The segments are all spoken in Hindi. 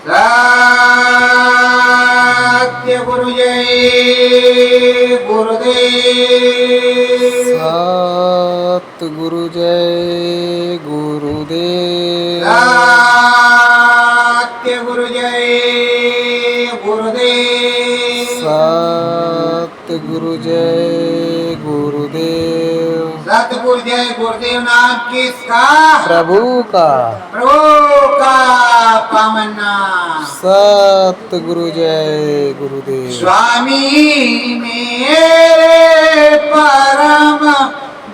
सत्य गुरु जय गुरुदेव। सतगुरु जय गुरुदेव। सत्य गुरु जय गुरुदेव। सतगुरु जय गुरुदेव। सतगुरु जय गुरुदेव नाम किसका? प्रभु का। प्रभु का पावन नाम। सतगुरु जय गुरुदेव। स्वामी मेरे परम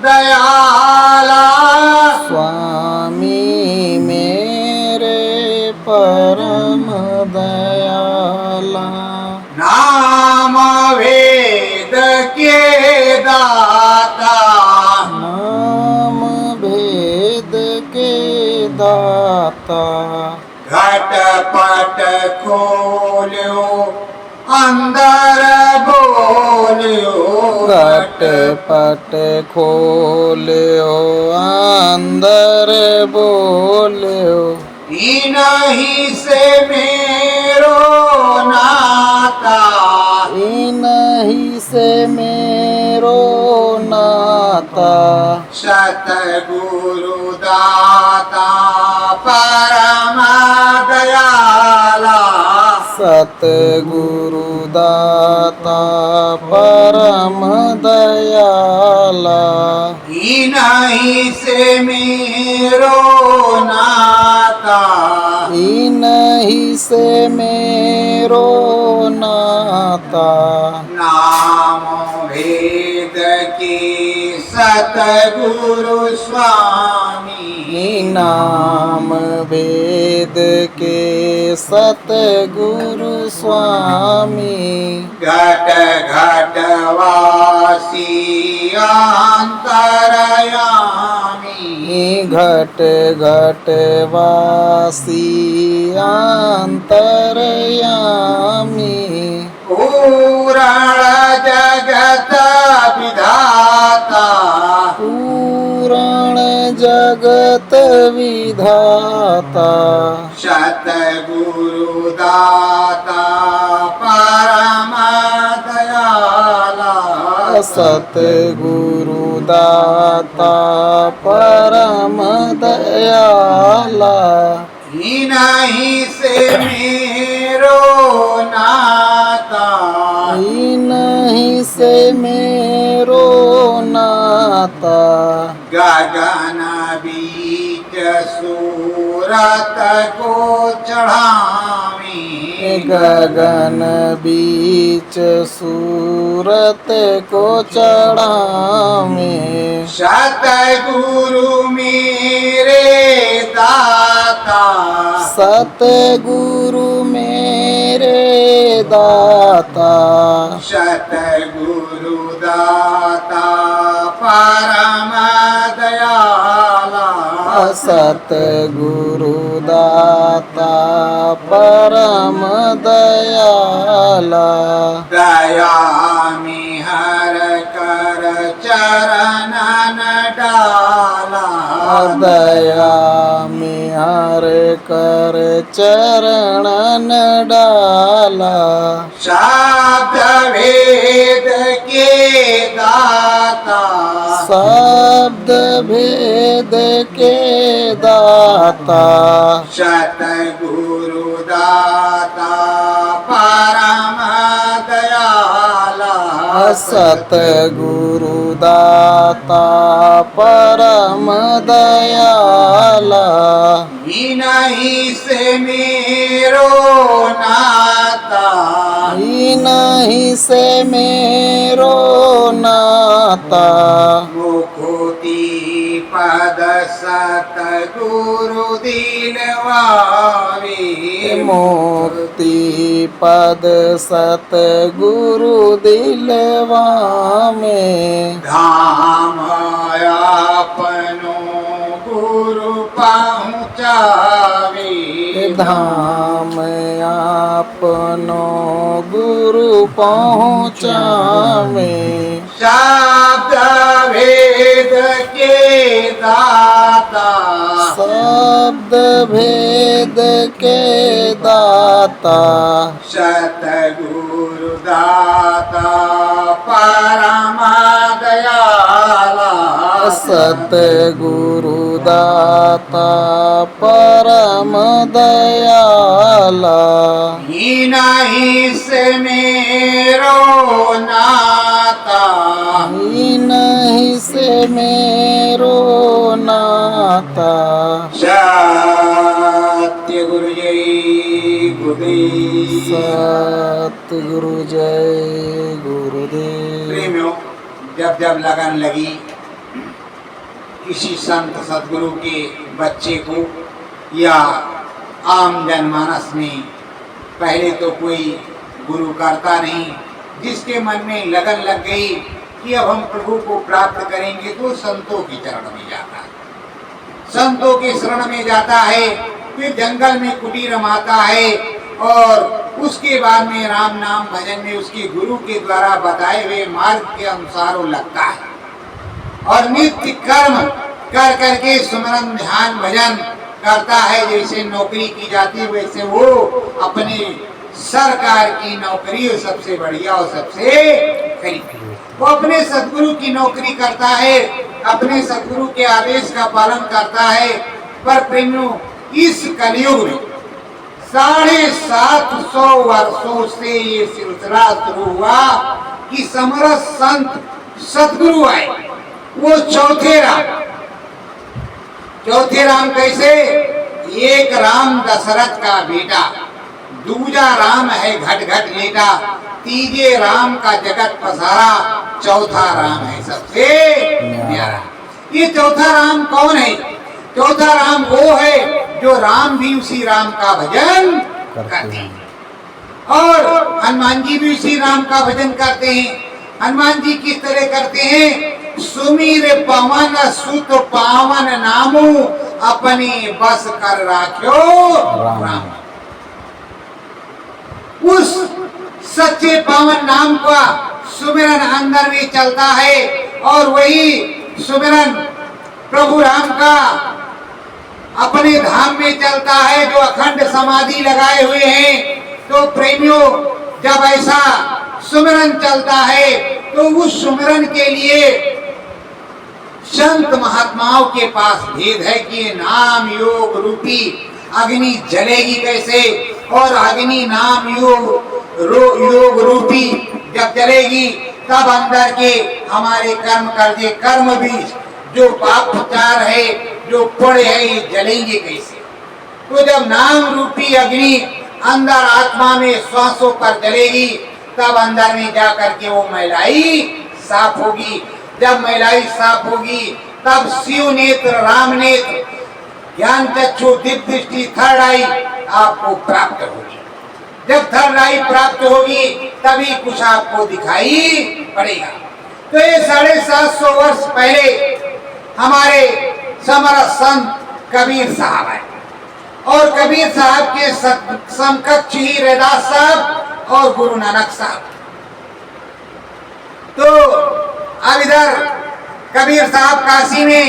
दयाला। स्वामी मेरे परम दयाला। नाम वेद के दाता। नाम भेद के दाता। घट पट खोलो अंदर बोलो। घट पट खोलो अंदर बोलो। इन्हीं से मेरो नाता। इन्हीं से मेरो नाता। सतगुरु दाता परम दयाला। सतगुरु दाता परम दयाला। इन्हीं से मेरो नाता। इन्हीं से मेरो नाता। नाम वेद की सतगुरु स्वामी। नाम वेद के सतगुरु स्वामी। घट घट वासी अंतरयामी। घट घट वासी अंतरयामी। पूर्ण जगत विधाता। पूर्ण जगत विधाता। सतगुरु दाता परम दयाला। सतगुरु दाता परम दयाला। इन्हीं से मेरो नाता। इन्हीं से मेरो नाता। गगन बीच सूरत को चढ़ावी। गगन बीच सूरत को चढ़ावे। सतगुरु मेरे दाता। सतगुरु मेरे दाता। सतगुरु दाता परम दयाला। सतगुरु दाता परम दयाला। दया मिहर कर चरणन डाला। दया मिहर कर चरणन डाला। शब्द भेद के दाता। शब्द भेद के दाता। सतगुरु दाता परम दयाला। सतगुरु दाता परम दयाला। इन्हीं से मेरो नाता। इन्हीं से मेरो नाता। मुकुति पद सतगुरु दिलवारी। मुक्ति पद सतगुरु दिलवा में। धाम अपनो गुरु पहुँचावे धाम आपनो गुरु पहुँचावे शब्द भेद के दाता शब्द भेद के दाता सतगुरु दाता परम दयाला सतगुरु दाता परम दयाला नहीं से मेरो नाता नहीं से मेरो नाता सत्य गुरु जय गुरुदेव सतगुरु जय गुरुदेव। प्रेमियों, जब जब लगन लगी किसी संत सदगुरु के बच्चे को या आम जनमानस में, पहले तो कोई गुरु करता नहीं, जिसके मन में लगन लग गई कि अब हम प्रभु को प्राप्त करेंगे तो संतों की चरण में जाता है, संतों के शरण में जाता है, फिर जंगल में कुटीर माता है और उसके बाद में राम नाम भजन में उसके गुरु के द्वारा बताए हुए मार्ग के अनुसार वो लगता है और नित्य कर्म कर करके सुमरन ध्यान भजन करता है। जैसे नौकरी की जाती है वैसे वो अपने सरकार की नौकरी सबसे बढ़िया और सबसे करीबी, वो अपने सदगुरु की नौकरी करता है, अपने सदगुरु के आदेश का पालन करता है। पर प्रेमियों, इस कलयुग में 750 वर्षों से ये सिलसिला शुरू हुआ कि समरस संत सदगुरु आए। वो चौथे राम कैसे? एक राम दशरथ का बेटा, दूजा राम है घट घट लेटा, तीजे राम का जगत पसारा, चौथा राम है सबसे प्यारा। ये चौथा राम कौन है? चौथा राम वो है जो राम भी उसी राम का भजन करते हैं और हनुमान जी भी उसी राम का भजन करते हैं। हनुमान जी किस तरह करते हैं? सुमीर पवन सुत पावन नामू अपने बस कर राख्यो राम। उस सच्चे पावन नाम का सुमिरन अंदर में चलता है और वही सुमिरन प्रभु राम का अपने धाम में चलता है जो अखंड समाधि लगाए हुए हैं। तो प्रेमियों, जब ऐसा सुमिरन चलता है तो उस सुमिरन के लिए संत महात्माओं के पास भेद है कि नाम योग रूपी अग्नि जलेगी कैसे, और अग्नि नाम योग रूपी जब जलेगी तब अंदर के हमारे कर्म बीज जो पाप चार है, जो पुण्य है, ये जलेंगे कैसे? तो जब नाम रूपी अग्नि अंदर आत्मा में श्वासों पर जलेगी तब अंदर में जा करके वो मैलाई साफ होगी। जब मैलाई साफ होगी तब शिव नेत्र, राम नेत्र, ज्ञान चक्षु, दिव्य दृष्टि, थर्ड आई आपको प्राप्त होगी। जब थर्ड आई प्राप्त होगी तभी कुछ आपको दिखाई पड़ेगा। तो ये 750 वर्ष पहले हमारे समरस संत कबीर साहब है और कबीर साहब के समकक्ष ही रैदास साहब और गुरु नानक साहब। तो अब इधर कबीर साहब काशी में,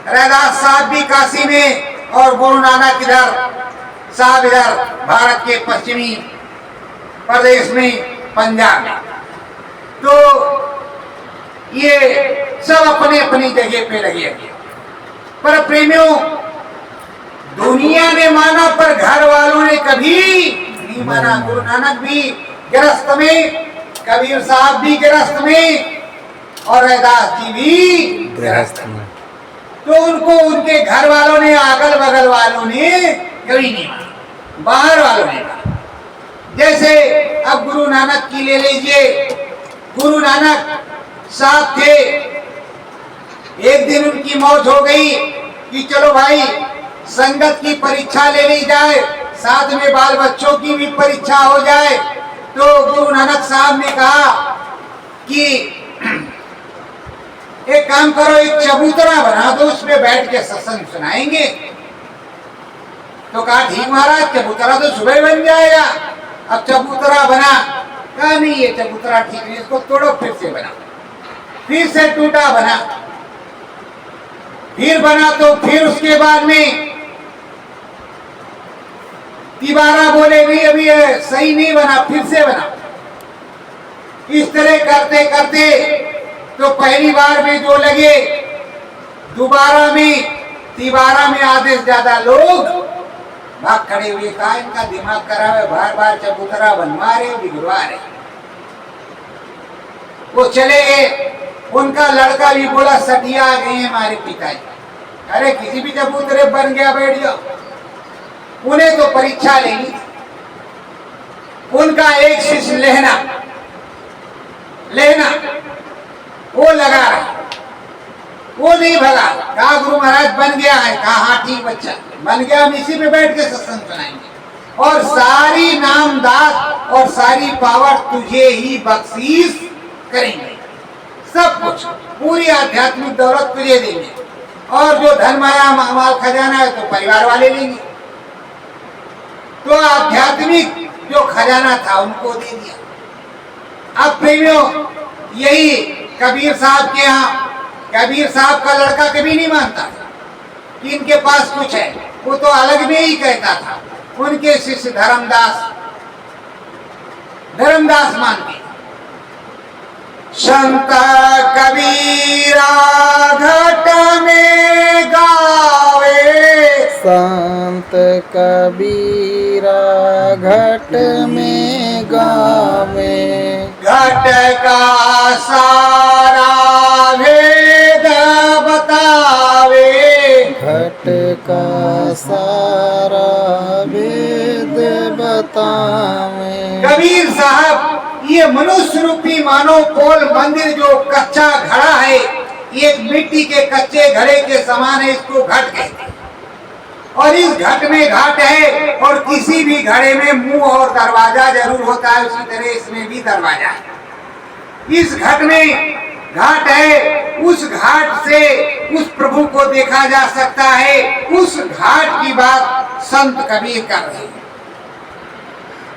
रैदास साहब भी काशी में और गुरु नानक इधर भारत के पश्चिमी प्रदेश में, पंजाब में। तो ये सब अपने अपनी जगह पे लगे हैं। पर प्रेमियों, दुनिया ने माना पर घर वालों ने कभी नहीं माना। गुरु नानक भी गिरस्त में, कबीर साहब भी गिरस्त में और रैदास जी भी गिरस्त में। तो उनको उनके घर वालों ने, अगल बगल वालों ने कभी नहीं माना, बाहर वालों ने माना। जैसे अब गुरु नानक की ले लीजिए। गुरु नानक साहब थे, एक दिन उनकी मौत हो गई कि चलो भाई संगत की परीक्षा ले ली जाए, साथ में बाल बच्चों की भी परीक्षा हो जाए। तो गुरु नानक साहब ने कहा कि एक काम करो, एक चबूतरा बना दो, उसमें बैठ के सत्संग सुनाएंगे। तो कहा ठीक महाराज, चबूतरा तो सुबह बन जाएगा। अब चबूतरा बना, कहा नहीं ये चबूतरा ठीक नहीं, इसको तोड़ो, फिर से बना। फिर से टूटा, बना, फिर बना, तो फिर उसके बाद में तिबारा बोले नहीं अभी सही नहीं बना, फिर से बना। इस तरह करते करते तो पहली बार में जो लगे, दोबारा में तिबारा में आधे से ज्यादा लोग भाग खड़े हुए। कहा इनका दिमाग खराब है, बार बार चबूतरा बनवा रहे, बिगड़वा रहे। वो चले गए। उनका लड़का भी बोला सटिया आ गए हमारे पिताजी। अरे किसी भी चबूतरे बन गया, बैठ जाओ। उन्हें तो परीक्षा लेनी थी। उनका एक शिष्य लेना वो लगा रहा, वो नहीं भगा। कहा गुरु महाराज बन गया है। कहा हाँ ठीक बच्चा, बन गया, हम इसी पे बैठ के सत्संग सुनाएंगे और सारी नामदात और सारी पावर तुझे ही बख्शीश करेंगे। सब कुछ, पूरी आध्यात्मिक दौलत तुझे देंगे और जो धन माया माल खजाना है तो परिवार वाले लेंगे। तो आध्यात्मिक जो खजाना था उनको दे दिया। अब प्रेमियों, यही कबीर साहब के यहाँ, कबीर साहब का लड़का कभी नहीं मानता कि इनके पास कुछ है, वो तो अलग में ही कहता था। उनके शिष्य धर्मदास मानते। संत कबीरा घट में गावे, संत कबीरा घट में गावे, घट का सारा भेद बतावे, घट का सारा भेद बतावे। कबीर साहब ये मनुष्य रूपी मानव पोल मंदिर जो कच्चा घड़ा है, एक मिट्टी के कच्चे घड़े के समान है, इसको घट कहते हैं। और इस घट में घाट है, और किसी भी घड़े में मुंह और दरवाजा जरूर होता है, उसी तरह इसमें भी दरवाजा है। इस घट में घाट है, उस घाट से उस प्रभु को देखा जा सकता है। उस घाट की बात संत कबीर कर रहे हैं।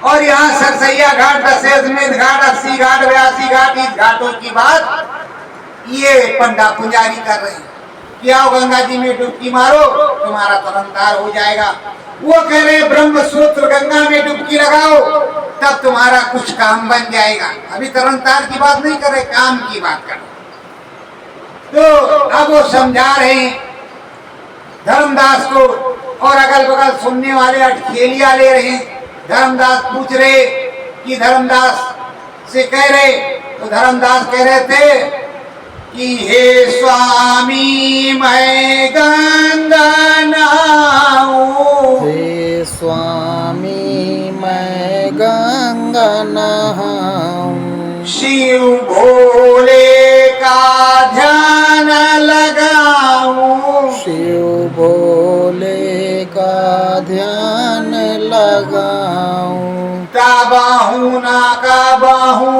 और यहाँ सरसैया घाट, दशमेध घाट, 80 घाट, 82 घाट, इस घाटों की बात ये पंडा पुजारी कर रहे हैं कि आओ गंगा जी में डुबकी मारो, तुम्हारा तरनतार हो जाएगा। वो कह रहे ब्रह्म सूत्र गंगा में डुबकी लगाओ, तब तुम्हारा कुछ काम बन जाएगा। अभी तरनतार की बात नहीं कर रहे, काम की बात कर रहे। तो अब वो समझा रहे हैं धर्मदास को, और अगल बगल सुनने वाले अटखेलिया ले रहे हैं। धर्मदास पूछ रहे कि धर्मदास से कह रहे, तो धर्मदास कह रहे थे कि हे स्वामी मैं गंगा नहाऊं, हे स्वामी मैं गंगा नहाऊं, शिव भोले का ध्यान लगाऊं, शिव भोले का ध्यान लगाऊं, कबहू न कबहू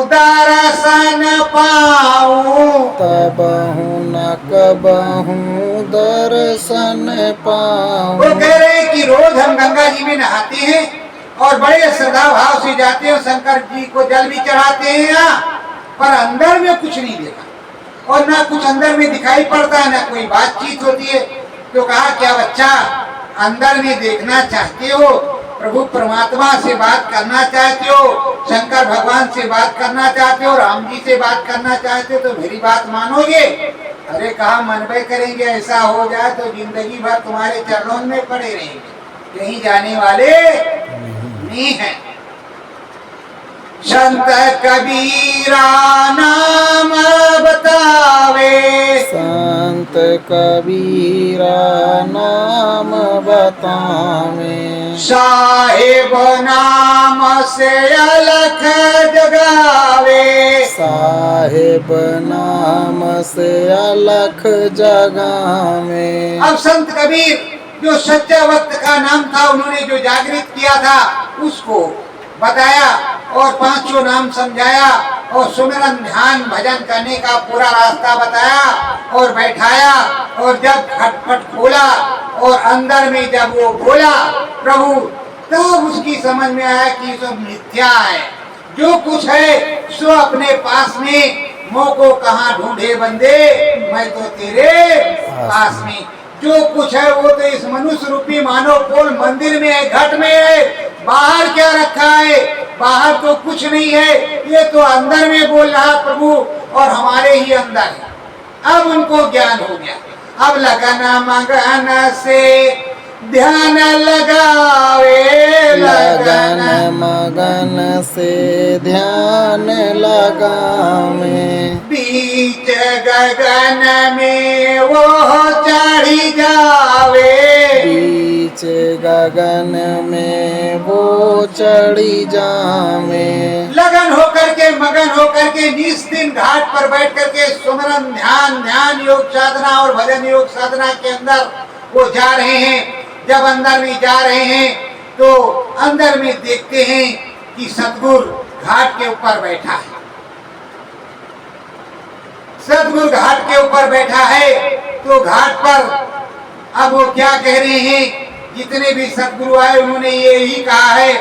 दर्शन पाऊं, तबहू न कबहू दर्शन पाऊं। वो कह रहे कि रोज हम गंगा जी में नहाते हैं और बड़े श्रद्धा भाव से जाते हैं, शंकर जी को जल भी चढ़ाते हैं यहाँ, पर अंदर में कुछ नहीं देखा और ना कुछ अंदर में दिखाई पड़ता है, ना कोई बातचीत होती है। तो कहा क्या बच्चा अंदर में देखना चाहते हो, प्रभु परमात्मा से बात करना चाहते हो, शंकर भगवान से बात करना चाहते हो, राम जी से बात करना चाहते हो, तो मेरी बात मानोगे? अरे कहा मनबे करेंगे, ऐसा हो जाए तो जिंदगी भर तुम्हारे चरणों में पड़े रहेंगे, कहीं जाने वाले नहीं है। संत कबीरा नाम बतावे, संत कबीरा नाम बतावे, साहेब नाम से अलख जगावे, साहेब नाम से अलख जगावे। अब संत कबीर जो सच्चा वक्त का नाम था, उन्होंने जो जागृत किया था उसको बताया और पांचों नाम समझाया और सुमिरन ध्यान भजन करने का पूरा रास्ता बताया और बैठाया। और जब खटपट खोला और अंदर में जब वो बोला प्रभु, तब उसकी समझ में आया कि सब मिथ्या है। जो कुछ है सो अपने पास में, मोह को कहाँ ढूंढे बंदे, मैं तो तेरे पास में। जो कुछ है वो तो इस मनुष्य रूपी मानव पोल मंदिर में है, घट में है। बाहर क्या रखा है? बाहर तो कुछ नहीं है, ये तो अंदर में बोल रहा प्रभु और हमारे ही अंदर है। अब उनको ज्ञान हो गया। अब लगन मगन से ध्यान लगावे, लगन मगन से ध्यान लगावे, बीच गगन में वो चढ़ी जावे, बीच गगन में वो चढ़ी जावे। लगन होकर के मगन होकर के निस दिन घाट पर बैठ करके सुमरन ध्यान योग साधना और भजन योग साधना के अंदर वो जा रहे हैं। जब अंदर में जा रहे हैं तो अंदर में देखते हैं कि सतगुरु घाट के ऊपर बैठा है। सतगुरु घाट के ऊपर बैठा है तो घाट पर अब वो क्या कह रहे हैं? जितने भी सतगुरु आए उन्होंने ये ही कहा है,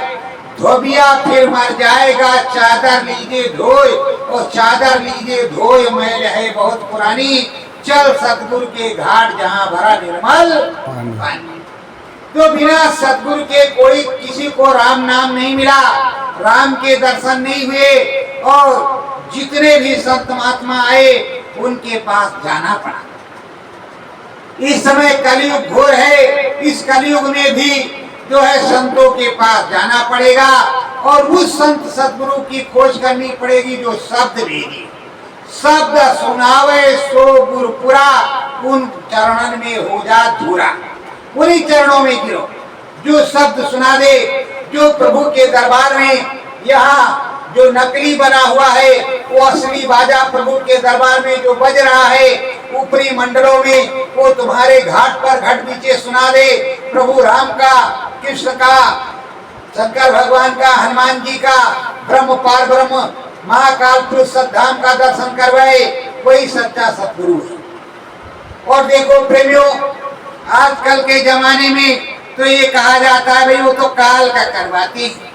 धोबिया फिर मर जाएगा, चादर लीजिए धोए, और चादर लीजिए धोए मैल है बहुत पुरानी, चल सतगुरु के घाट जहाँ भरा निर्मल पानी। तो बिना सतगुरु के कोई किसी को राम नाम नहीं मिला, राम के दर्शन नहीं हुए, और जितने भी संत महात्मा आए उनके पास जाना पड़ा। इस समय कलयुग घोर है, इस कलयुग में भी जो है संतों के पास जाना पड़ेगा और उस संत सतगुरु की खोज करनी पड़ेगी जो शब्द भेदी, शब्द सुनावे सो गुरुपुरा, उन चरणन में हो जा धूरा, उन्हीं चरणों में गिरो। जो शब्द सुना दे, जो प्रभु के दरबार में यहाँ जो नकली बना हुआ है वो असली बाजा प्रभु के दरबार में जो बज रहा है ऊपरी मंडलों में, वो तुम्हारे घाट पर घट नीचे सुना दे। प्रभु राम का, कृष्ण का, शंकर भगवान का, हनुमान जी का, ब्रह्म पार ब्रह्म महाकाल पुरुष सद्धाम का दर्शन करवाए, वही सच्चा सतगुरु है। और देखो प्रेमियों, आजकल के जमाने में तो ये कहा जाता है भाई वो तो काल का करवाती है।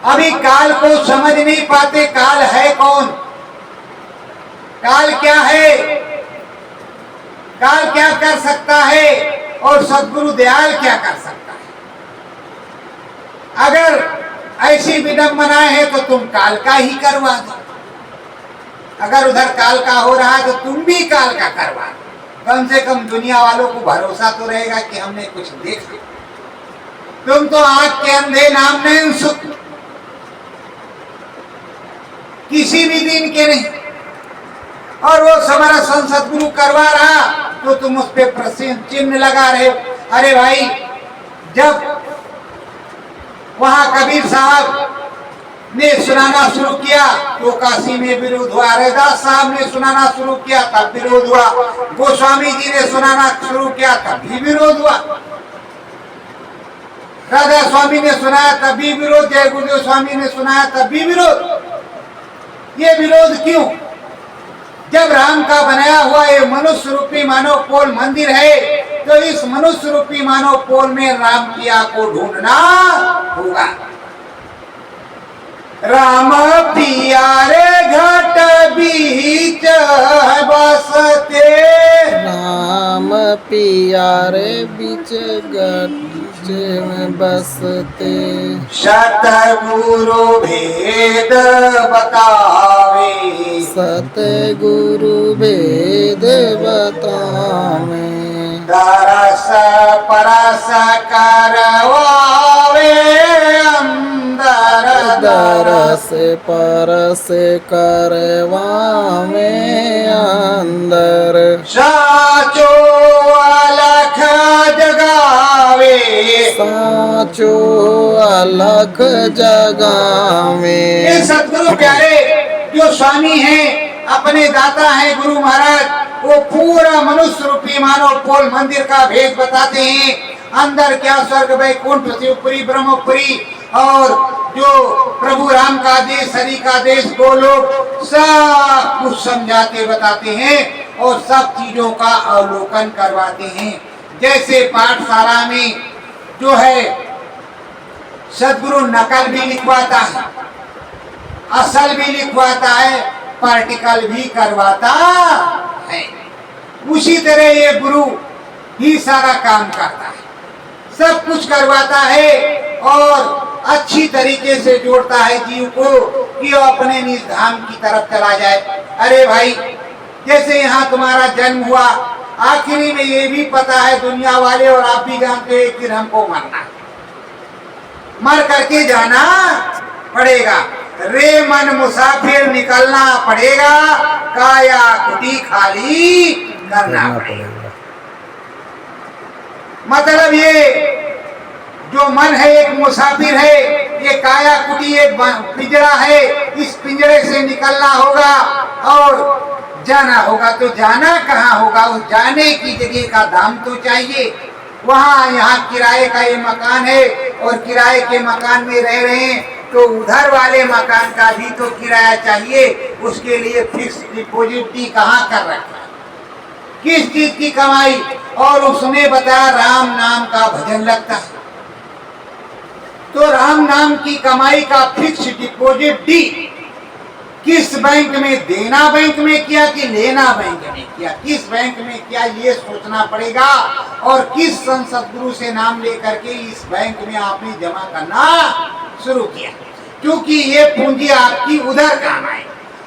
अभी काल को समझ नहीं पाते, काल है कौन, काल क्या है, काल क्या कर सकता है और सद्गुरु दयाल क्या कर सकता है। अगर ऐसी विडंबनाएं है तो तुम काल का ही करवा दो, अगर उधर काल का हो रहा है तो तुम भी काल का करवा दो। कम से कम दुनिया वालों को भरोसा तो रहेगा कि हमने कुछ देख लिया। तुम तो आंख के अंधे नाम नहीं सुख, किसी भी दिन के नहीं, और वो हमारा सतगुरु करवा रहा तो तुम उस पे प्रश्न चिन्ह लगा रहे हो। अरे भाई, जब वहां कबीर साहब ने सुनाना शुरू किया तो काशी में विरोध हुआ, रैदास साहब ने सुनाना शुरू किया तब विरोध हुआ, गोस्वामी जी ने सुनाना शुरू किया तब भी विरोध हुआ, राधा स्वामी ने सुनाया तब भी विरोध, जय गुरुदेव स्वामी ने सुनाया तब भी विरोध। ये विरोध क्यों? जब राम का बनाया हुआ ये मनुष्य रूपी मानव पोल मंदिर है तो इस मनुष्य रूपी मानव पोल में राम किया को ढूंढना होगा। राम पियारे घट बीच बसते, राम पियारे बीच गट में बसते, सतगुरु भेद बतावे, सतगुरु भेद बतावे, दरस परस करवावे अंदर, दरस परस करवावे अंदर, साचो अलख जगावे, साचो अलख जगावे। ये सतगुरु प्यारे जो स्वामी हैं, अपने दाता हैं गुरु महाराज, वो पूरा मनुष्य रूपी मानव पोल मंदिर का भेद बताते हैं। अंदर क्या स्वर्ग वैकुंठ शिवपुरी ब्रह्मपुरी और जो प्रभु राम का देश, हरि का देश, गोलोक, सब कुछ समझाते बताते हैं और सब चीजों का अवलोकन करवाते हैं। जैसे पाठशाला में जो है सदगुरु नकल भी लिखवाता है, असल भी लिखवाता है, प्रैक्टिकल भी करवाता है। उसी तरह ये गुरु ही सारा काम करता है, सब कुछ करवाता है और अच्छी तरीके से जोड़ता है जीव को कि वो अपने निज धाम की तरफ चला जाए। अरे भाई, जैसे यहाँ तुम्हारा जन्म हुआ, आखिरी में ये भी पता है दुनिया वाले और आप भी जानते हो एक दिन हमको मरना है, मर करके जाना पड़ेगा। रे मन मुसाफिर निकलना पड़ेगा, काया कुटी खाली करना पड़ेगा। मतलब ये जो मन है एक मुसाफिर है, ये काया कुटी एक पिंजरा है, इस पिंजरे से निकलना होगा और जाना होगा। तो जाना कहाँ होगा? उस जाने की जगह का दाम तो चाहिए। वहाँ यहाँ किराए का ये मकान है और किराए के मकान में रह रहे हैं तो उधर वाले मकान का भी तो किराया चाहिए। उसके लिए फिक्स डिपॉजिट भी कहाँ कर रखा है, किस चीज की कमाई? और उसने बताया राम नाम का भजन लगता है, तो राम नाम की कमाई का फिक्स डिपॉजिट डी किस बैंक में देना, बैंक में किया कि लेना बैंक में किया, किस बैंक में किया ये सोचना पड़ेगा। और किस संसद गुरु से नाम लेकर के इस बैंक में आपने जमा करना शुरू किया, क्योंकि ये पूंजी आपकी उधर काम आए,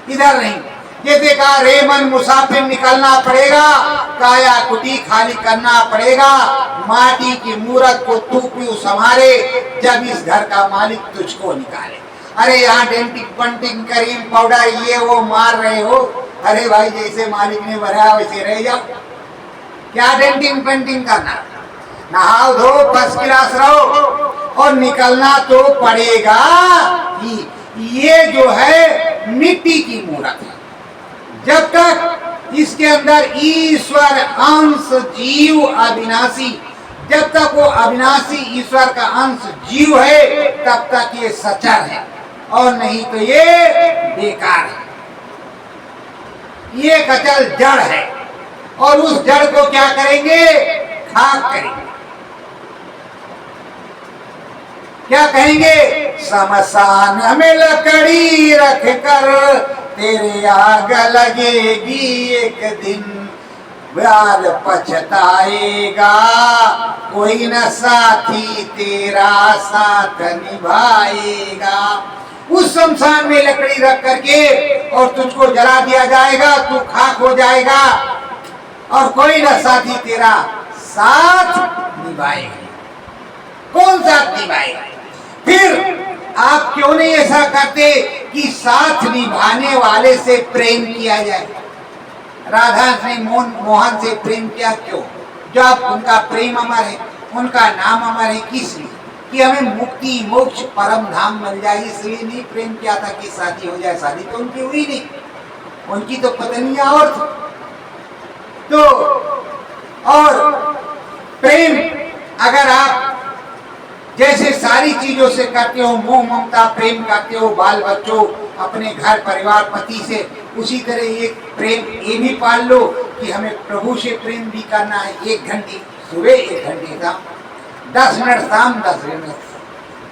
इधर नहीं। जैसे कहा रे मन मुसाफिर निकलना पड़ेगा, काया कुटी खाली करना पड़ेगा, माटी की मूरत को तू क्यों संभाले जब इस घर का मालिक तुझको निकाले। अरे यहाँ डेंटिंग पंटिंग क्रीम पाउडर ये वो मार रहे हो, अरे भाई जैसे मालिक ने बनाया वैसे रह जाओ, क्या डेंटिंग पेंटिंग करना? नहाओ धो फर्स्ट क्लास रहो और निकलना तो पड़ेगा ही। ये जो है मिट्टी की मूरत है, जब तक इसके अंदर ईश्वर अंश जीव अविनाशी, जब तक वो अविनाशी ईश्वर का अंश जीव है तब तक ये सचर है, और नहीं तो ये बेकार है, ये कचल जड़ है। और उस जड़ को क्या करेंगे? खाक करेंगे। क्या कहेंगे? शमशान में लकड़ी रख कर तेरे आग लगेगी एक दिन, व्याल पछताएगा कोई न साथी तेरा साथ निभाएगा। उस शमशान में लकड़ी रख करके और तुझको जला दिया जाएगा, तू खाक हो जाएगा और कोई न साथी तेरा साथ निभाएगा। कौन साथ निभाएगा? फिर आप क्यों नहीं ऐसा करते कि साथ निभाने वाले से प्रेम किया जाए? राधा ने मोहन से प्रेम किया क्यों? जब उनका प्रेम अमर है, उनका नाम अमर है, किस लिए? कि हमें मुक्ति मोक्ष परम धाम मिल जाए, इसलिए नहीं प्रेम किया था कि शादी हो जाए। शादी तो उनकी हुई नहीं, उनकी तो पत्नियां और थी। तो और प्रेम अगर आप जैसे सारी चीजों से करते हो, मोह ममता प्रेम करते हो बाल बच्चों, अपने घर परिवार पति से, उसी तरह एक प्रेम ये भी पाल लो कि हमें प्रभु से प्रेम भी करना है। 1 घंटे सुबह, 1 घंटे शाम, 10 मिनट शाम, 10 मिनट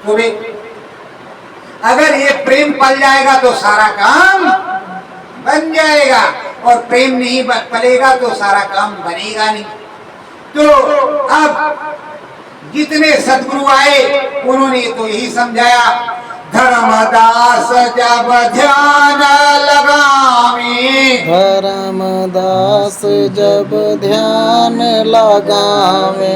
सुबह। अगर ये प्रेम पल जाएगा तो सारा काम बन जाएगा, और प्रेम नहीं पलेगा तो सारा काम बनेगा नहीं। तो अब जितने सदगुरु आए उन्होंने तो यही समझाया, धर्मदास जब ध्यान लगावे, धर्मदास जब ध्यान लगावे,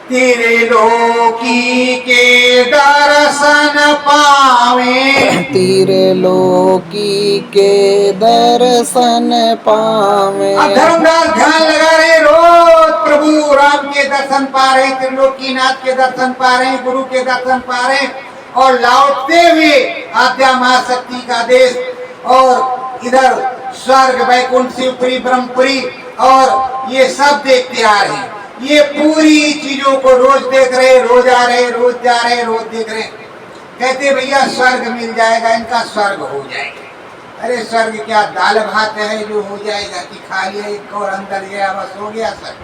तेरे लोकी के दर्शन पावे, तेरे लोकी के दर्शन पावे। अब धर्मदास ध्यान लगा रहे, रोज प्रभु राम के दर्शन पा रहे, त्रिलोकीनाथ के दर्शन पा रहे, गुरु के दर्शन पा रहे, और लौटते हुए आद्या महाशक्ति का देश और इधर स्वर्ग वैकुंठ शिवपुरी ब्रह्मपुरी और ये सब देखते आ रहे हैं। ये पूरी चीजों को रोज देख रहे, रोज आ रहे, रोज जा रहे, रोज देख रहे, कहते भैया स्वर्ग मिल जाएगा, इनका स्वर्ग हो जाएगा। अरे स्वर्ग क्या दाल भात है जो हो जाएगा, कि खा लिया एक और अंदर गया बस हो गया स्वर्ग।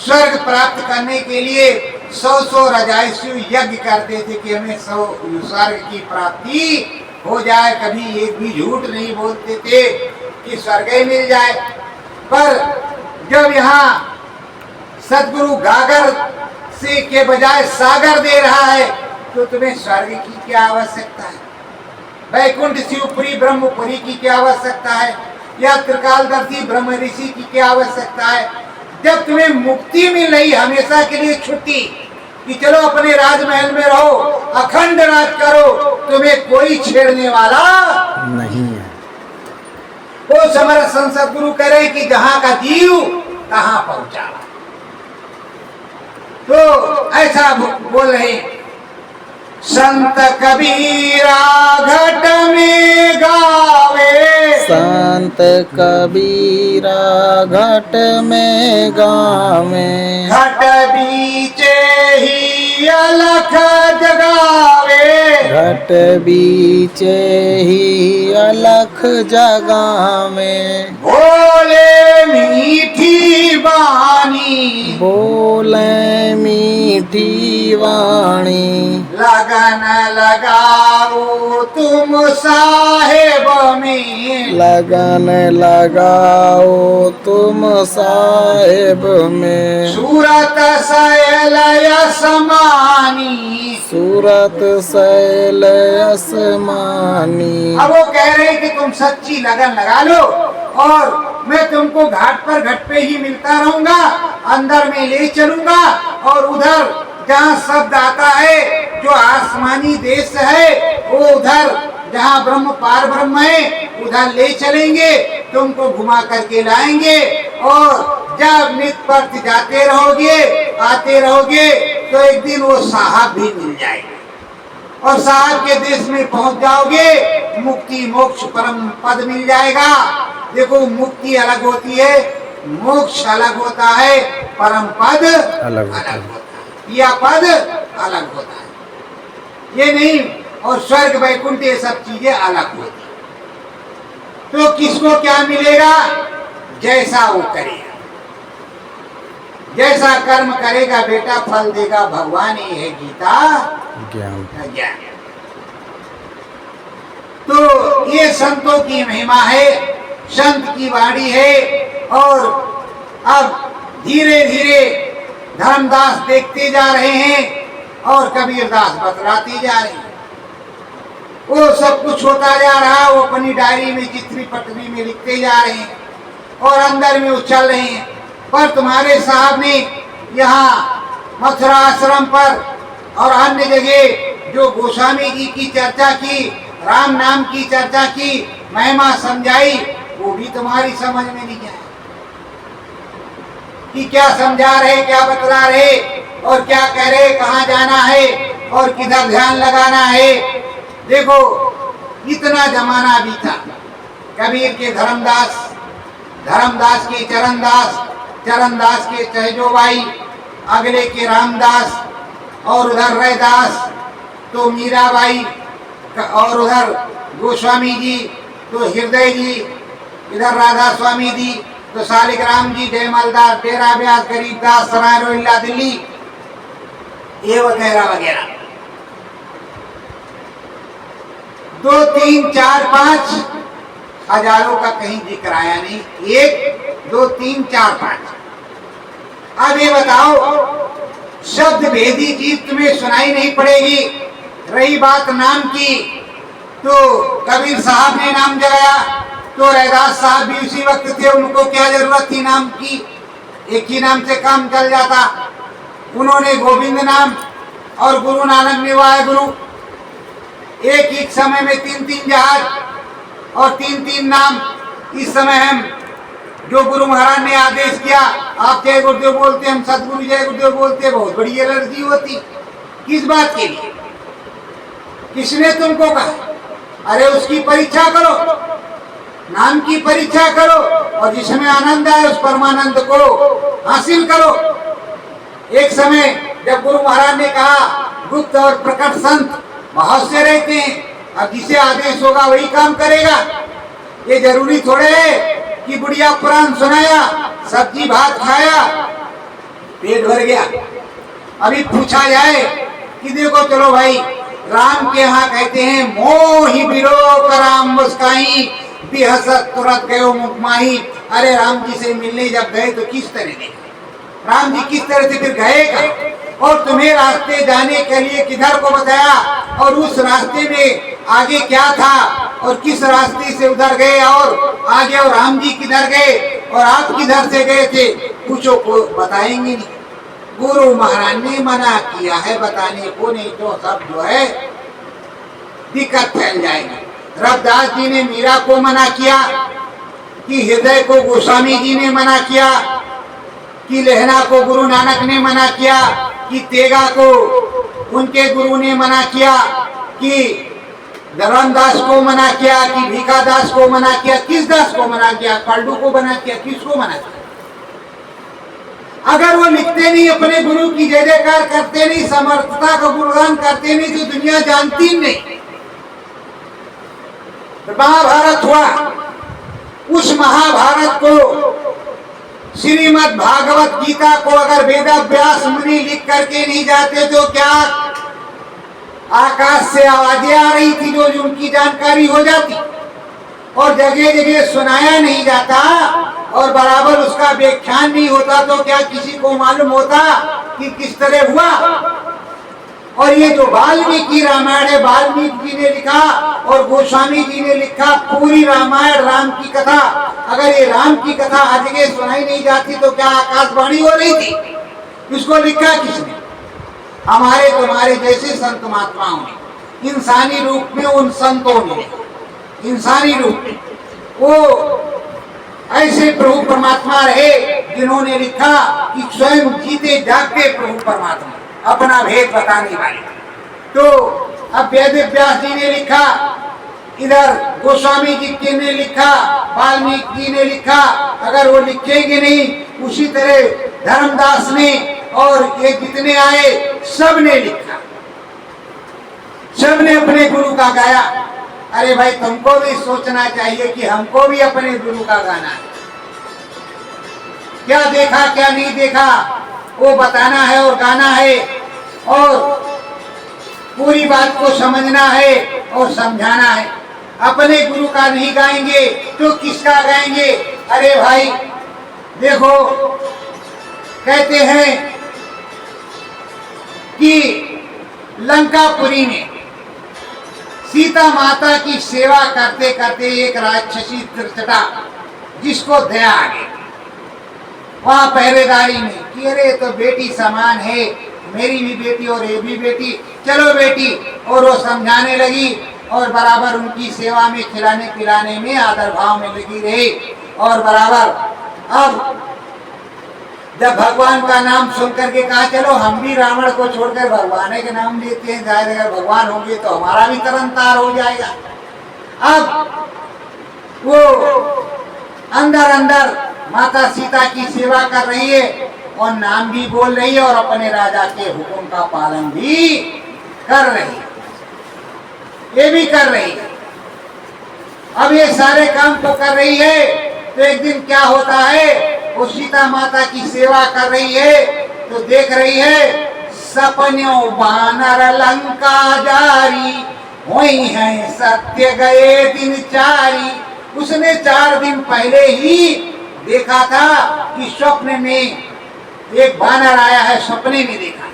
स्वर्ग प्राप्त करने के लिए 100 रजाइशु यज्ञ करते थे कि हमें 100 स्वर्ग की प्राप्ति हो जाए। कभी एक भी झूठ नहीं बोलते थे कि स्वर्ग ही मिल जाए। पर जब यहाँ सदगुरु गागर से के बजाय सागर दे रहा है, तो तुम्हें स्वर्ग की क्या आवश्यकता है? वैकुंठ शिवपुरी ब्रह्मपुरी की क्या आवश्यकता है? या त्रिकालदर्शी ब्रह्म ऋषि की क्या आवश्यकता है? जब तुम्हें मुक्ति मिल रही, हमेशा के लिए छुट्टी, कि चलो अपने राजमहल में रहो, अखंड राज करो, तुम्हें कोई छेड़ने वाला नहीं है। वो समर्थ संसद गुरु करे कि जहां का जीव कहां पहुंचा। तो ऐसा बोल रहे संत कबीरा घट में गावे, संत कबीरा घट में गावे, घट बीचे ही अलख जगावे, घट बीचे ही अलख जगावे, बोले मीठी वाणी, बोले मीठी वाणी, लगन लगाओ तुम साहेब में, लगन लगाओ तुम साहेब में, सूरत सैल समानी, सूरत सैल आसमानी। अब वो कह रहे हैं कि तुम सच्ची लगन लगा लो और मैं तुमको घाट पर घट पे ही मिलता रहूंगा, अंदर में ले चलूंगा, और उधर जहाँ शब्द आता है जो आसमानी देश है, वो उधर जहाँ ब्रह्म पार ब्रह्म है उधर ले चलेंगे, तुमको घुमा करके लाएंगे। और जब नित पर जाते रहोगे, आते रहोगे, तो एक दिन वो साहब भी मिल जाएंगे और साहब के देश में पहुंच जाओगे, मुक्ति मोक्ष परम पद मिल जाएगा। देखो मुक्ति अलग होती है, मोक्ष अलग होता है, परम पद अलग होता है, यह पद अलग होता है, ये नहीं। और स्वर्ग वैकुंठ ये सब चीजें अलग होती। तो किसको क्या मिलेगा? जैसा वो करेगा, जैसा कर्म करेगा बेटा फल देगा भगवान, ही है गीता ज्ञान। ज्ञान। तो ये संतों की महिमा है, संत की वाणी है। और अब धीरे धीरे धर्मदास देखते जा रहे हैं और कबीरदास बतलाते जा रहे हैं। वो सब कुछ होता जा रहा, वो अपनी डायरी में चित्री पटरी में लिखते जा रहे हैं और अंदर में उछल रहे हैं। पर तुम्हारे साहब ने यहाँ मथुरा आश्रम पर और अन्य जगह जो गोस्वामी जी की चर्चा की, राम नाम की चर्चा की, महिमा समझाई, वो भी तुम्हारी समझ में नहीं आया कि क्या समझा रहे, क्या बतला रहे और क्या कह रहे, कहाँ जाना है और किधर ध्यान लगाना है। देखो इतना जमाना बीता, कबीर के धर्मदास, धर्मदास के चरणदास, चरणदास के सहजोबाई, अगले के रामदास, और उधर रैदास तो मीराबाई, और उधर गोस्वामी जी तो हृदय जी, इधर राधा स्वामी जी तो शालिग्राम जी, जयमलदास, डेरा व्यास, गरीबदास, सराय रोहिल्ला दिल्ली, ये वगैरह वगैरह। 2, 3, 4, 5 हजारों का कहीं जिक्र आया नहीं। 1, 2, 3, 4, 5। अब ये बताओ, शब्द भेदी चीज तुम्हें सुनाई नहीं पड़ेगी। रही बात नाम की, तो कबीर साहब ने नाम जगाया, तो रैदास साहब भी उसी वक्त थे, उनको क्या जरूरत थी नाम की, एक ही नाम से काम चल जाता। उन्होंने गोविंद नाम, और गुरु नानक ने वाहेगुरु, एक ही समय में 3-3 जहाज और 3-3 नाम। इस समय हम जो गुरु महाराज ने आदेश किया, आप जय गुरुदेव बोलते, हम सदगुरु जय गुरुदेव बोलते, बहुत बड़ी एलर्जी होती। किस बात के लिए? किसने तुमको कहा? अरे उसकी परीक्षा करो, नाम की परीक्षा करो और जिसमें आनंद आए उस परमानंद को हासिल करो। एक समय जब गुरु महाराज ने कहा गुप्त और प्रकट संत बहुत से रहते हैं, अब जिसे आदेश होगा वही काम करेगा। ये जरूरी थोड़े है कि बुढ़िया पुराण सुनाया, सब्जी भात खाया, पेट भर गया। अभी पूछा जाए कि देखो चलो भाई, राम के यहाँ कहते हैं मोहि बिरो कराम मुस्काई बिहसत तुरंत गयो मुखमाही। अरे राम जी से मिलने जब गए तो किस तरह गए, राम जी किस तरह से फिर गए का, और तुम्हें रास्ते जाने के लिए किधर को बताया, और उस रास्ते में आगे क्या था, और किस रास्ते से उधर गए, और आगे और राम जी किधर गए, और आप किधर से गए थे, पूछो को बताएंगे नहीं। गुरु महाराज ने मना किया है बताने को, नहीं तो सब जो है दिक्कत फैल जाएगी। रविदास जी ने मीरा को मना किया, कि हृदय को गोस्वामी जी ने मना किया, कि लहना को गुरु नानक ने मना किया, कि तेगा को उनके गुरु ने मना किया, कि धर्मदास को मना किया, कि भीखा दास को मना किया। किस दास को मना किया? पलडू को मना किया। किसको मना किया? अगर वो लिखते नहीं, अपने गुरु की जय जयकार करते नहीं, समर्थता का गुणगान करते नहीं, तो दुनिया जानती नहीं। महाभारत हुआ, उस महाभारत को, श्रीमद् भागवत गीता को अगर वेद व्यास मुनि लिख करके नहीं जाते तो क्या आकाश से आवाजें आ रही थी जो उनकी जानकारी हो जाती, और जगह जगह सुनाया नहीं जाता और बराबर उसका व्याख्यान नहीं होता तो क्या किसी को मालूम होता कि किस तरह हुआ। और ये जो वाल्मीकि रामायण है, वाल्मीकि जी ने लिखा और गोस्वामी जी ने लिखा पूरी रामायण, राम की कथा। अगर ये राम की कथा हर जगह सुनाई नहीं जाती तो क्या आकाशवाणी हो रही थी? इसको लिखा किसने? हमारे तुम्हारे जैसे संत महात्माओं ने, इंसानी रूप में उन संतों ने, इंसानी रूप में वो ऐसे प्रभु परमात्मा रहे जिन्होंने लिखा कि स्वयं जीते जागते प्रभु परमात्मा, अपना भेद बताने वाले। तो अब वेद व्यास जी ने लिखा, इधर गोस्वामी जी ने लिखा, वाल्मीकि जी ने लिखा, अगर वो लिखेंगे नहीं, उसी तरह धर्मदास ने और ये जितने आए सब ने लिखा, सब ने अपने गुरु का गाया। अरे भाई, तुमको भी सोचना चाहिए कि हमको भी अपने गुरु का गाना है। क्या देखा क्या नहीं देखा वो बताना है और गाना है, और पूरी बात को समझना है और समझाना है। अपने गुरु का नहीं गाएंगे तो किसका गाएंगे? अरे भाई देखो, कहते हैं कि लंकापुरी में सीता माता की सेवा करते करते एक राक्षसी त्रिजटा, जिसको दया आ गई, वहां पहरेदारी में कि अरे तो बेटी समान है, मेरी भी बेटी और ये भी बेटी, चलो बेटी। और वो समझाने लगी और बराबर उनकी सेवा में, खिलाने पिलाने में, आदर भाव में लगी रही। और बराबर अब जब भगवान का नाम सुनकर के कहा चलो हम भी रावण को छोड़कर भगवान के नाम लेते हैं, शायद अगर भगवान होंगे तो हमारा भी तरनतार हो जाएगा। अब वो अंदर अंदर माता सीता की सेवा कर रही है और नाम भी बोल रही है और अपने राजा के हुक्म का पालन भी कर रही है, ये भी कर रही है। अब ये सारे काम तो कर रही है, तो एक दिन क्या होता है, वो सीता माता की सेवा कर रही है तो देख रही है सपनों बानर लंका जारी, हुई है सत्य गए दिन चारी। उसने 4 दिन पहले ही देखा था कि स्वप्न में एक बानर आया है, सपने में देखा,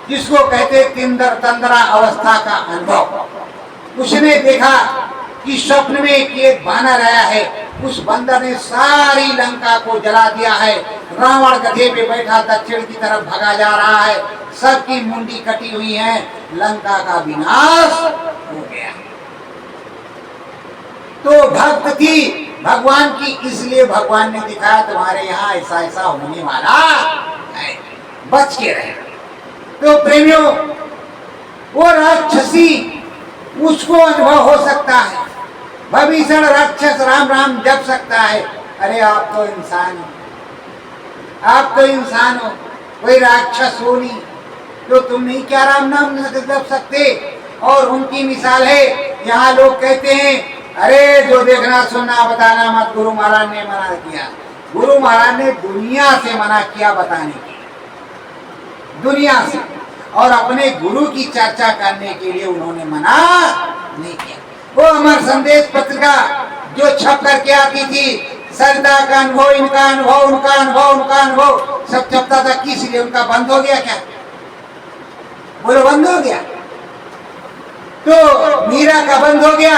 जिसको कहते तिंदर तंद्रा अवस्था का अनुभव। उसने देखा कि स्वप्न में एक बानर आया है, उस बंदर ने सारी लंका को जला दिया है, रावण गधे पे बैठा दक्षिण की तरफ भगा जा रहा है, सबकी मुंडी कटी हुई है, लंका का विनाश हो गया। तो भक्त थी भगवान की, इसलिए भगवान ने दिखाया तुम्हारे यहाँ ऐसा ऐसा होने वाला है, बच के रहे। तो प्रेमियों, वो राक्षसी उसको अनुभव हो सकता है, भविष्य राक्षस राम राम जप सकता है। अरे आप तो इंसान हो, आप तो इंसान हो, कोई राक्षस हो नहीं, तो तुम नहीं क्या राम नाम जप सकते। और उनकी मिसाल है, यहाँ लोग कहते हैं अरे जो देखना सुनना बताना मत, गुरु महाराज ने मना किया। गुरु महाराज ने दुनिया से मना किया बताने की, दुनिया से, और अपने गुरु की चर्चा करने के लिए उन्होंने मना नहीं किया। वो अमर संदेश पत्रिका जो छप करके आती थी, सरिता का अनुभव, इनका अनुभव, उनका अनुभव, उनका अनुभव सब छपता था, किस लिए? उनका बंद हो गया क्या? बोलो बंद हो गया? तो मीरा का बंद हो गया,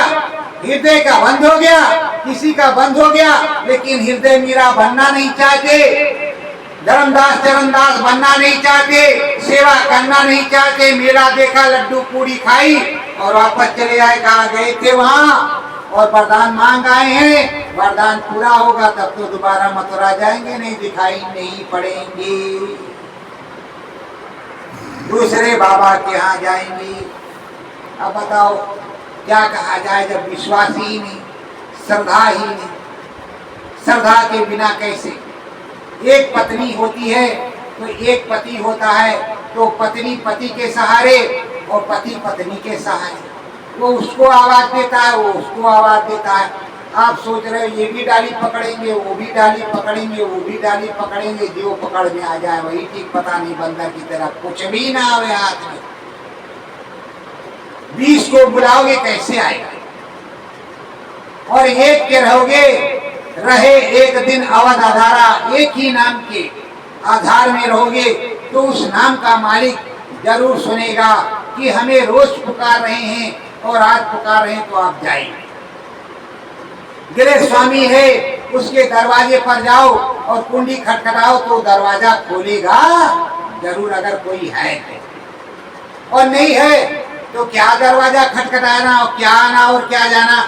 हृदय का बंद हो गया, किसी का बंद हो गया, लेकिन हृदय मीरा बनना नहीं चाहते, धर्मदास चरणदास बनना नहीं चाहते, सेवा करना नहीं चाहते। मेला देखा, लड्डू पूरी खाई और वापस चले आए। कहाँ गए थे? वहां, और वरदान मांग आए हैं, वरदान पूरा होगा तब तो दोबारा मथुरा जाएंगे, नहीं दिखाई नहीं पड़ेंगे, दूसरे बाबा के यहाँ जाएंगे। अब बताओ क्या कहा जाए जब विश्वास ही नहीं, श्रद्धा ही नहीं। श्रद्धा के बिना कैसे? एक पत्नी होती है तो एक पति होता है, तो पत्नी पति के सहारे और पति पत्नी के सहारे, वो उसको आवाज देता है, वो उसको आवाज देता है। आप सोच रहे हो ये भी डाली पकड़ेंगे, वो भी डाली पकड़ेंगे, वो भी डाली पकड़ेंगे, जो पकड़ में आ जाए वही ठीक। पता नहीं बंदर की तरह कुछ भी ना आवे हाथ में। 20 को बुलाओगे कैसे आएगा? और एक के रहोगे, रहे एक दिन अवध आधारा, एक ही नाम के आधार में रहोगे, तो उस नाम का मालिक जरूर सुनेगा कि हमें रोज पुकार रहे हैं और आज पुकार रहे हैं तो आप जाएंगे। गिरे स्वामी है, उसके दरवाजे पर जाओ और कुंडी खटखटाओ तो दरवाजा खोलेगा जरूर, अगर कोई है तो। और नहीं है तो क्या दरवाजा खटखटाना और क्या आना और क्या जाना।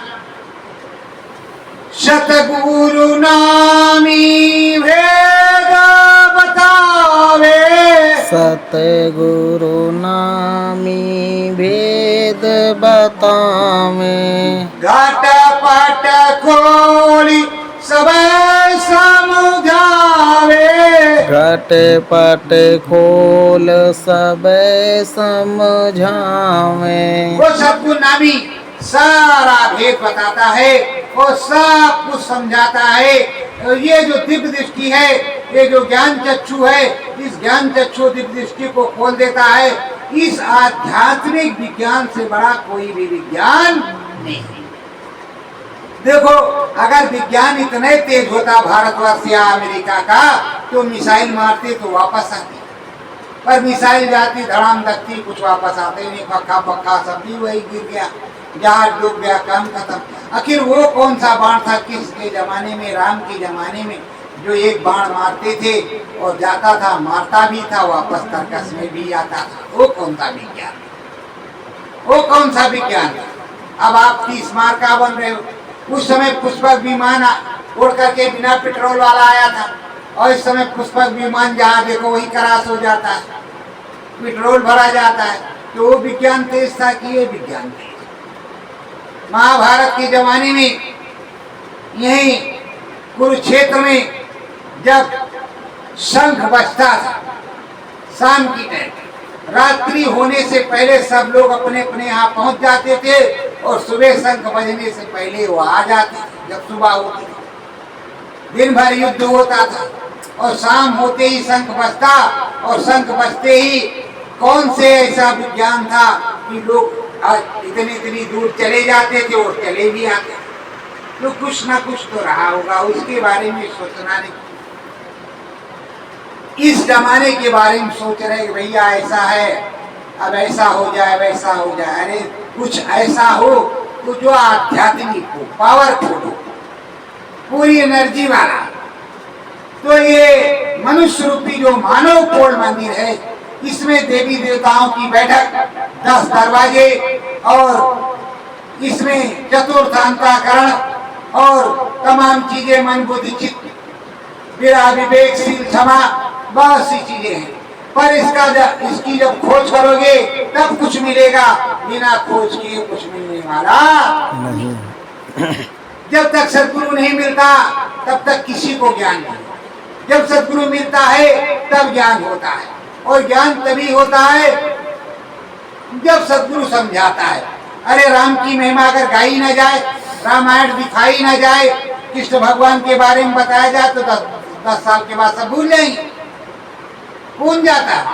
सतगुरु नामी भेद बतावे, सतगुरु नामी भेद बतावे, घट पट खोली सब समझावे, घट पट खोल सब समझावे। वो सतगुरु नामी सारा भेद बताता है और सब कुछ समझाता है। ये जो दिव्य दृष्टि है, ये जो ज्ञान चक्षु है, इस ज्ञान चक्षु दिव्य दृष्टि को खोल देता है। इस आध्यात्मिक विज्ञान से बड़ा कोई भी विज्ञान नहीं। देखो अगर विज्ञान इतने तेज होता भारतवर्ष या अमेरिका का, तो मिसाइल मारते तो वापस आती, पर मिसाइल जाती धड़ाम धकती, कुछ वापस आते नहीं, पक्का पक्का सब भी वही गिर गया, जहाज डूब गया, काम खत्म। आखिर वो कौन सा बाण था किसके जमाने में? राम के जमाने में, जो एक बाण मारते थे और जाता था, मारता भी था, वापस तर्कस में भी आता था। वो कौन सा विज्ञान? वो कौन सा विज्ञान था? अब आप 30 मार का बन रहे हो। उस समय पुष्पक विमान उड़ करके बिना पेट्रोल वाला आया था, और इस समय पुष्पक विमान जहाँ देखो वही क्रैश हो जाता है, पेट्रोल भरा जाता है। तो वो विज्ञान तेज था कि ये विज्ञान तेज? महाभारत के जमाने में यही कुरुक्षेत्र में जब शंख बजता था शाम की टाइम, रात्रि होने से पहले सब लोग अपने अपने यहाँ पहुंच जाते थे, और सुबह शंख बजने से पहले वो आ जाते थे। जब सुबह होती थी दिन भर युद्ध होता था, और शाम होते ही शंख बजता, और शंख बजते ही कौन से ऐसा विज्ञान था कि लोग इतनी दूर चले जाते थे और चले भी आते थे। तो कुछ ना कुछ तो रहा होगा, उसके बारे में सोचना नहीं। इस जमाने के बारे में सोच रहे भैया ऐसा है, अब ऐसा हो जाए वैसा हो जाए। अरे कुछ ऐसा हो तो जो आध्यात्मिक हो, पावरफुल हो, पूरी एनर्जी वाला। तो ये मनुष्य रूपी जो मानव पूर्ण मंदिर है, इसमें देवी देवताओं की बैठक, 10 दरवाजे, और इसमें चतुर्थ अंतःकरण और तमाम चीजें, मन बुद्धि चित्त विरा विवेकशील क्षमा, बहुत सी चीजें हैं। पर इसकी जब खोज करोगे तब कुछ मिलेगा, बिना खोज किए कुछ मिलने वाला नहीं। जब तक सदगुरु नहीं मिलता तब तक किसी को ज्ञान नहीं। जब सदगुरु मिलता है तब ज्ञान होता है, और ज्ञान तभी होता है जब सदगुरु समझाता है। अरे राम की महिमा अगर गाई ना जाए, रामायण दिखाई ना जाए, कृष्ण भगवान के बारे में बताया जाए तो 10 साल के बाद सब भूल जाएंगे, भूल जाता है।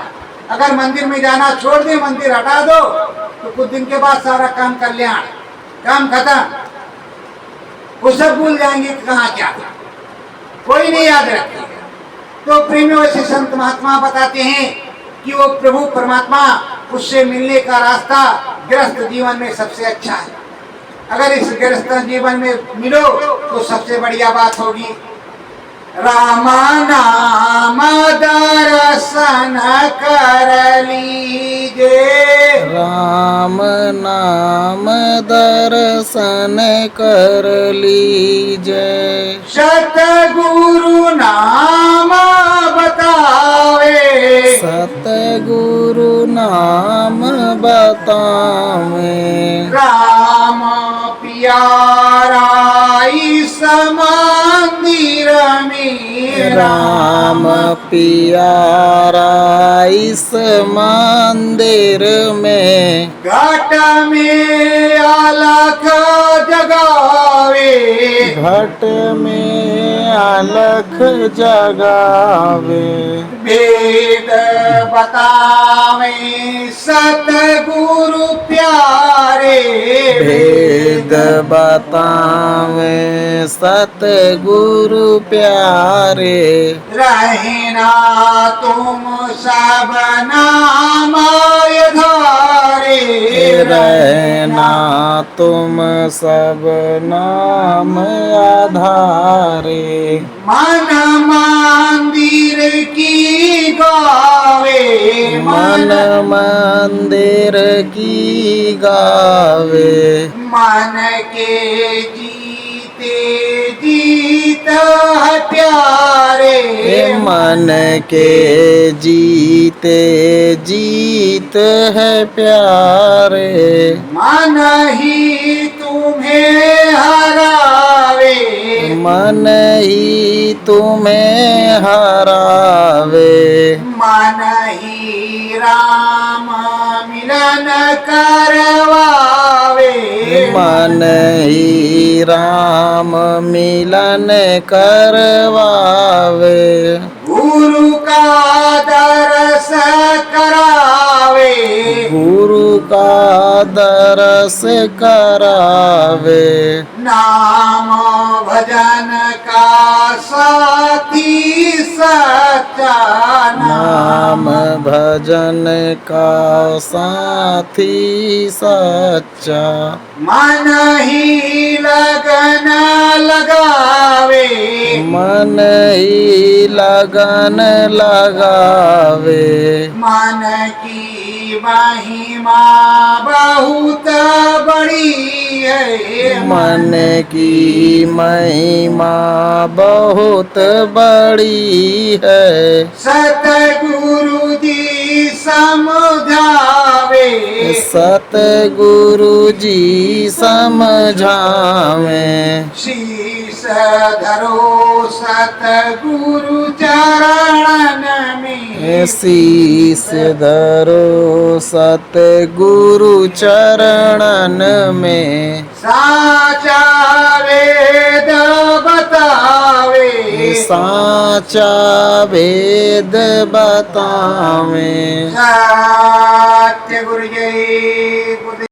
अगर मंदिर में जाना छोड़ दे, मंदिर हटा दो, तो कुछ दिन के बाद सारा काम कल्याण, काम खत्म, वो सब भूल जाएंगे कि कहाँ क्या था, कोई नहीं याद रखेगा। तो प्रेमियों से संत महात्मा बताते हैं कि वो प्रभु परमात्मा, उससे मिलने का रास्ता गृहस्थ जीवन में सबसे अच्छा है। अगर इस गृहस्थ जीवन में मिलो तो सबसे बढ़िया बात होगी राम नाम दर्शन कर लीजे, राम नाम दर्शन कर लीजे, सतगुरु नाम बतावे, सतगुरु नाम बतावे, राम प्यारा इस मंदिर में, राम प्यारा इस मंदिर में, घट में अलख जगावे, घट में अलख जगावे, वेद बतावे सतगुरु प्यारे, भेद बतावे सतगुरु प्यारे, रहना तुम सब नाम धारे, रहना तुम सब नाम आधारे, मन मंदिर की गावे, मन मंदिर की गावे, मन के जीते जीत है प्यारे, मन के जीते जीत है प्यारे, मन ही तुम्हें हरावे, मन ही तुम्हें हरावे, मन ही राम मिलन करवावे, मन ही राम मिलन करवावे, गुरु का दरस करावे, गुरु का दरस करावे, नाम भजन का साथी सच्चा, नाम भजन का साथी सच्चा, मन ही लगन लगावे, मन ही लगन लगावे, मन की महिमा बहुत बड़ी है, मन की महिमा बहुत बड़ी है, सतगुरु जी समझावे, सतगुरु जी समझावे, शीश धरो सतगुरु चरण में, शीस धरो सतगुरु चरणन में, साचा वेद बतावे, साचा वेद बतावे, सत्य गुरु जय गुरु